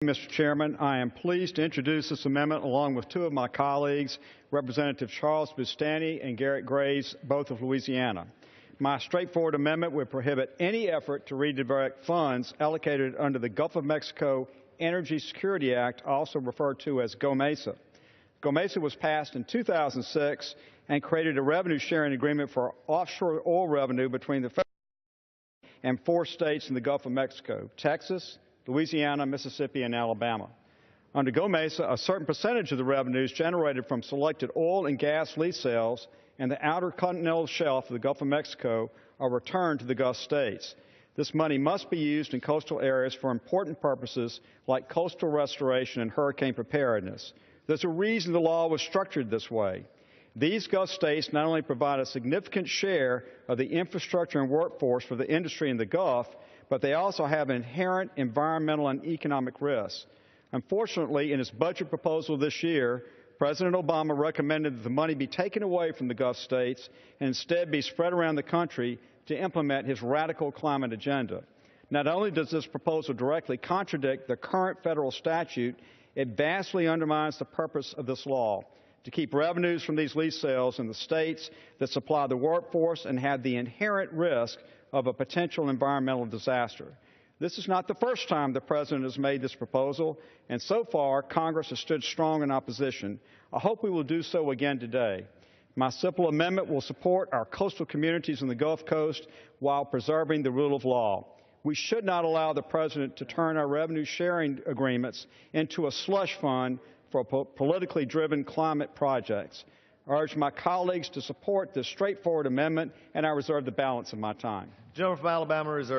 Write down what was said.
Mr. Chairman, I am pleased to introduce this amendment along with two of my colleagues, Representative Charles Bustani and Garrett Graves, both of Louisiana. My straightforward amendment would prohibit any effort to redirect funds allocated under the Gulf of Mexico Energy Security Act, also referred to as GOMESA. GOMESA was passed in 2006 and created a revenue-sharing agreement for offshore oil revenue between the federal and 4 states in the Gulf of Mexico: Texas, Louisiana, Mississippi, and Alabama. Under GOMESA, a certain percentage of the revenues generated from selected oil and gas lease sales in the outer continental shelf of the Gulf of Mexico are returned to the Gulf states. This money must be used in coastal areas for important purposes like coastal restoration and hurricane preparedness. There's a reason the law was structured this way. These Gulf states not only provide a significant share of the infrastructure and workforce for the industry in the Gulf, but they also have inherent environmental and economic risks. Unfortunately, in his budget proposal this year, President Obama recommended that the money be taken away from the Gulf states and instead be spread around the country to implement his radical climate agenda. Not only does this proposal directly contradict the current federal statute, it vastly undermines the purpose of this law: to keep revenues from these lease sales in the states that supply the workforce and have the inherent risk of a potential environmental disaster. This is not the first time the President has made this proposal, and so far Congress has stood strong in opposition. I hope we will do so again today. My simple amendment will support our coastal communities in the Gulf Coast while preserving the rule of law. We should not allow the President to turn our revenue-sharing agreements into a slush fund for politically driven climate projects. I urge my colleagues to support this straightforward amendment, and I reserve the balance of my time. Gentleman from Alabama reserves.